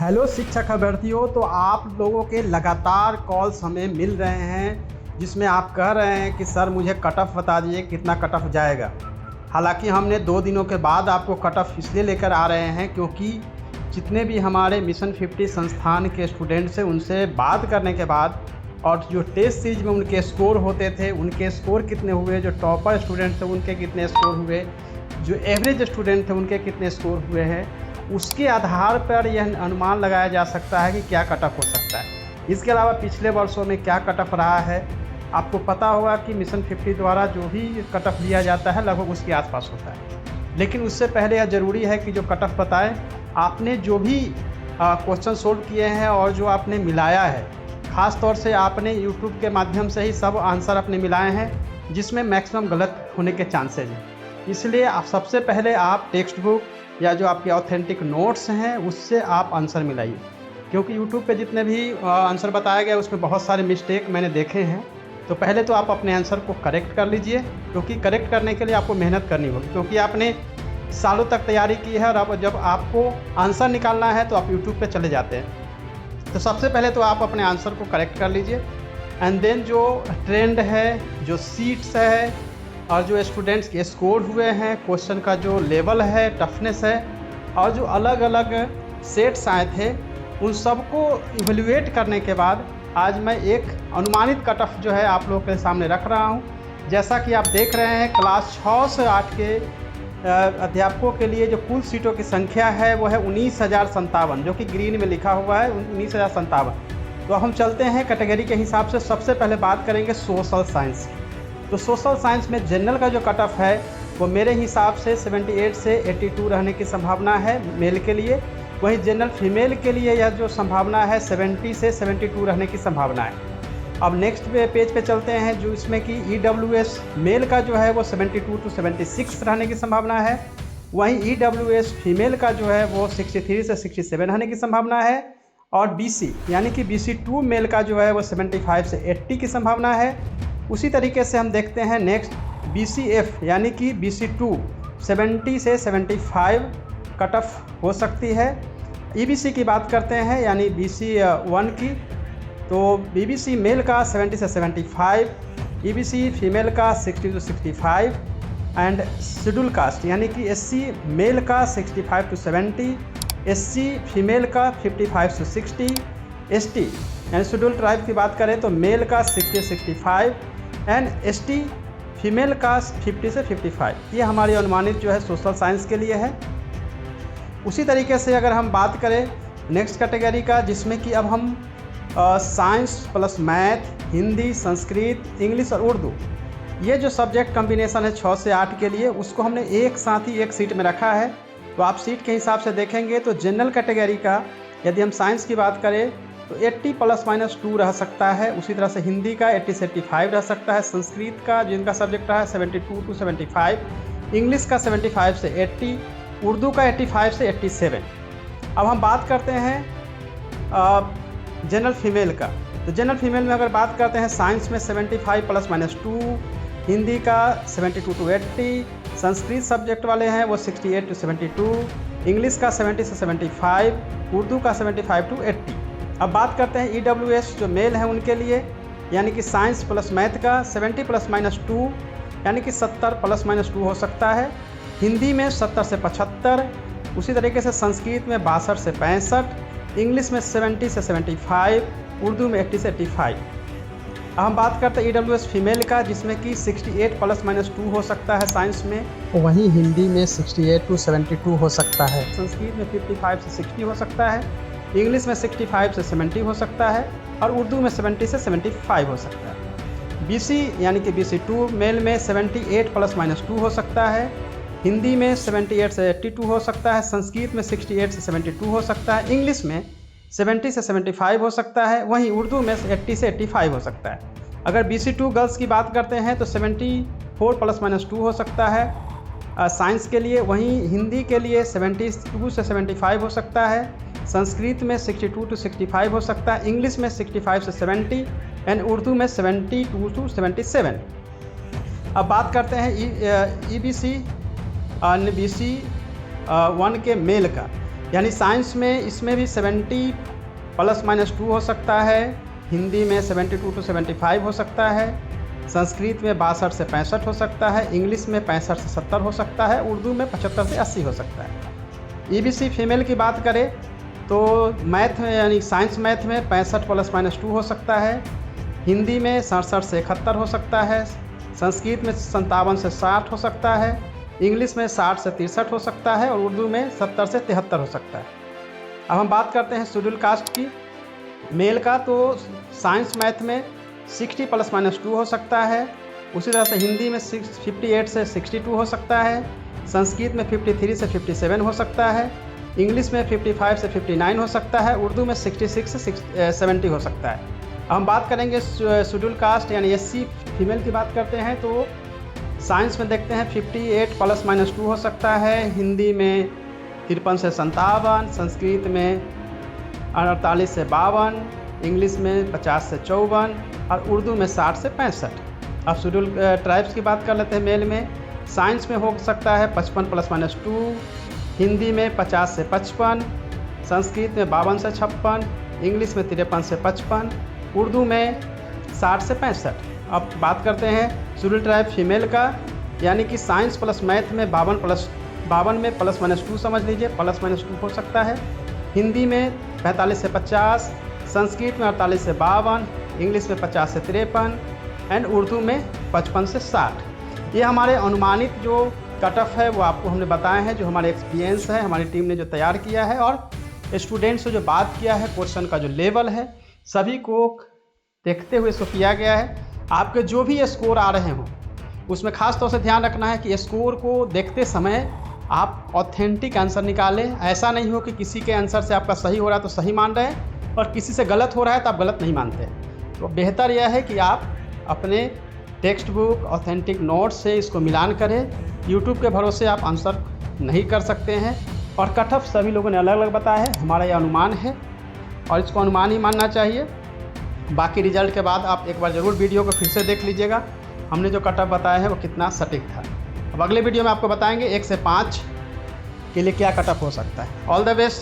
Hello शिक्षक अभ्यर्थियों, तो आप लोगों के लगातार कॉल्स हमें मिल रहे हैं जिसमें आप कह रहे हैं कि सर मुझे कट ऑफ बता दीजिए कितना कट ऑफ जाएगा। हालांकि हमने 2 दिनों के बाद आपको कट ऑफ इसलिए लेकर आ रहे हैं क्योंकि जितने भी हमारे मिशन 50 संस्थान के स्टूडेंट्स हैं उनसे बात करने के बाद और जो टेस्ट सीरीज में उनके स्कोर होते थे उनके स्कोर कितने हुए, जो टॉपर स्टूडेंट थे उनके कितने स्कोर हुए, जो एवरेज स्टूडेंट थे उनके कितने स्कोर हुए हैं, उसके आधार पर यह अनुमान लगाया जा सकता है कि क्या कट ऑफ हो सकता है। इसके अलावा पिछले वर्षों में क्या कट ऑफ रहा है, आपको पता होगा कि मिशन 50 द्वारा जो भी कट ऑफ लिया जाता है लगभग उसके आसपास होता है। लेकिन उससे पहले यह ज़रूरी है कि जो कट ऑफ बताएं, आपने जो भी क्वेश्चन सोल्व किए हैं और जो आपने मिलाया है, ख़ास तौर से आपने यूट्यूब के माध्यम से ही सब आंसर अपने मिलाए हैं जिसमें मैक्सिमम गलत होने के चांसेज हैं। इसलिए आप सबसे पहले आप टेक्स्ट बुक या जो आपके ऑथेंटिक नोट्स हैं उससे आप आंसर मिलाइए, क्योंकि यूट्यूब पे जितने भी आंसर बताए गए उसमें बहुत सारे मिस्टेक मैंने देखे हैं। तो पहले तो आप अपने आंसर को करेक्ट कर लीजिए, क्योंकि करेक्ट करने के लिए आपको मेहनत करनी होगी, क्योंकि आपने सालों तक तैयारी की है और अब जब आपको आंसर निकालना है तो आप यूट्यूब पे चले जाते हैं। तो सबसे पहले तो आप अपने आंसर को करेक्ट कर लीजिए एंड देन जो ट्रेंड है, जो सीट्स है और जो स्टूडेंट्स के स्कोर हुए हैं, क्वेश्चन का जो लेवल है, टफनेस है और जो अलग अलग सेट्स आए थे उन सबको इवेल्युएट करने के बाद आज मैं एक अनुमानित कट ऑफ जो है आप लोगों के सामने रख रहा हूं। जैसा कि आप देख रहे हैं, क्लास 6 से 8 के अध्यापकों के लिए जो कुल सीटों की संख्या है वो है 19,057, जो कि ग्रीन में लिखा हुआ है 19,057। तो हम चलते हैं कैटेगरी के हिसाब से। सबसे पहले बात करेंगे सोशल साइंस। तो सोशल साइंस में जनरल का जो कट ऑफ है वो मेरे हिसाब से 78 से 82 रहने की संभावना है मेल के लिए। वहीं जनरल फीमेल के लिए यह जो संभावना है 70 से 72 रहने की संभावना है। अब नेक्स्ट पेज पे चलते हैं, जो इसमें कि EWS मेल का जो है वो 72 to 76 रहने की संभावना है। वहीं EWS फीमेल का जो है वो 63 से 67 रहने की संभावना है। और BC यानी कि BC2 मेल का जो है वो 75 से 80 की संभावना है। उसी तरीके से हम देखते हैं नेक्स्ट BCF यानी कि BC2 70 से 75 कट ऑफ हो सकती है। EBC की बात करते हैं यानी BC1 की, तो BBC मेल का 70 से 75, EBC फीमेल का 60 to 65 एंड शेड्यूल कास्ट यानी कि SC मेल का 65 to 70, SC फीमेल का 55 to 60, ST यानी शेड्यूल ट्राइब की बात करें तो मेल का 60 से 65 एंड ST फीमेल का 50 से 55। ये हमारी अनुमानित जो है सोशल साइंस के लिए है। उसी तरीके से अगर हम बात करें नेक्स्ट कैटेगरी का, जिसमें कि अब हम science plus math, Hindi, Sanskrit, English और उर्दू, ये जो सब्जेक्ट कम्बिनेशन है 6 से 8 के लिए, उसको हमने एक साथ ही एक सीट में रखा है। तो आप सीट के हिसाब से देखेंगे तो जनरल कैटेगरी का यदि हम साइंस की बात करें तो 80 ±2 रह सकता है। उसी तरह से हिंदी का 80 से 85 रह सकता है। संस्कृत का जिनका सब्जेक्ट रहा है 72 to 75, इंग्लिश का 75 से 80, उर्दू का 85 से 87। अब हम बात करते हैं जनरल फीमेल का। तो जनरल फीमेल में अगर बात करते हैं, साइंस में 75 ±2, हिंदी का 72 to 80, संस्कृत सब्जेक्ट वाले हैं वो 68 to 72, इंग्लिश का 70 से 75, उर्दू का 75 to 80। अब बात करते हैं EWS जो मेल हैं उनके लिए, यानी कि साइंस प्लस मैथ का 70 ±2 यानी कि 70 ±2 हो सकता है। हिंदी में 70 से 75, उसी तरीके से संस्कृत में 62 से 65, इंग्लिश में 70 से 75, उर्दू में 80 से 85। अब हम बात करते हैं EWS फीमेल का, जिसमें कि 68 ±2 हो सकता है साइंस में। वहीं हिंदी में 68 to 72 हो सकता है। संस्कृत में 55 से 60 हो सकता है, इंग्लिश में 65 से 70 हो सकता है और उर्दू में 70 से 75 हो सकता है। BC यानी कि BC2 मेल में 78 ±2 हो सकता है, हिंदी में 78 से 82 हो सकता है, संस्कृत में 68 से 72 हो सकता है, इंग्लिश में 70 से 75 हो सकता है, वहीं उर्दू में 80 से 85 हो सकता है। अगर BC2 गर्ल्स की बात करते हैं तो 74 ±2 हो सकता है साइंस के लिए, वहीं हिंदी के लिए 72 से 75 हो सकता है, संस्कृत में 62 to 65 हो सकता है, इंग्लिश में 65 से 70 एंड उर्दू में 72 to 77। अब बात करते हैं EBC BC 1 के मेल का। यानी साइंस में इसमें भी 70 ±2 हो सकता है, हिंदी में 72 to 75 हो सकता है, संस्कृत में 62 से 65 हो सकता है, इंग्लिश में 65 से 70 हो सकता है, उर्दू में 75 से 80 हो सकता है। ईबीसी फीमेल की बात करें तो मैथ में यानी साइंस मैथ में 65 ±2 हो सकता है, हिंदी में 67 से 71 हो सकता है, संस्कृत में 57 से 60 हो सकता है, इंग्लिश में 60 से 63 हो सकता है और उर्दू में 70 से 73 हो सकता है। अब हम बात करते हैं शेड्यूल कास्ट की मेल का, तो साइंस मैथ में 60 ±2 हो सकता है, उसी तरह से हिंदी में 58 से 62 हो सकता है, संस्कृत में 53 से 57 हो सकता है, इंग्लिश में 55 से 59 हो सकता है, उर्दू में 66 से 70 हो सकता है। अब हम बात करेंगे शेड्यूल कास्ट यानी SC फीमेल की बात करते हैं, तो साइंस में देखते हैं 58 ±2 हो सकता है, हिंदी में 53 से 57, संस्कृत में 48 से 52, इंग्लिश में 50 से 54 और उर्दू में 60 से 65। अब शेड्यूल ट्राइब्स की बात कर लेते हैं मेल में, साइंस में हो सकता है 55 ±2, हिंदी में 50 से 55, संस्कृत में 52 से 56, इंग्लिश में 53 से 55, उर्दू में 60 से 65। अब बात करते हैं शेड्यूल ट्राइब फीमेल का, यानी कि साइंस प्लस मैथ में 52 में +-2 समझ लीजिए, +-2 हो सकता है, हिंदी में 45 से 50, संस्कृत में 48 से 52, इंग्लिश में 50 से 53 एंड उर्दू में 55 से 60। ये हमारे अनुमानित जो कट ऑफ है वो आपको हमने बताए हैं, जो हमारे एक्सपीरियंस है, हमारी टीम ने जो तैयार किया है और स्टूडेंट्स से जो बात किया है, क्वेश्चन का जो लेवल है, सभी को देखते हुए इसको किया गया है। आपके जो भी स्कोर आ रहे हों उसमें ख़ास तौर से ध्यान रखना है कि स्कोर को देखते समय आप ऑथेंटिक आंसर निकालें। ऐसा नहीं हो कि किसी के आंसर से आपका सही हो रहा है तो सही मान रहे हैं और किसी से गलत हो रहा है तो आप गलत नहीं मानते। तो बेहतर यह है कि आप अपने टेक्स्ट बुक ऑथेंटिक नोट्स से इसको मिलान करें। यूट्यूब के भरोसे आप आंसर नहीं कर सकते हैं और कट ऑफ सभी लोगों ने अलग अलग बताया है, हमारा यह अनुमान है और इसको अनुमान ही मानना चाहिए। बाकी रिजल्ट के बाद आप एक बार ज़रूर वीडियो को फिर से देख लीजिएगा, हमने जो कट ऑफ बताया है वो कितना सटीक था। अब अगले वीडियो में आपको बताएंगे 1 से 5 के लिए क्या कट ऑफ हो सकता है। All the best.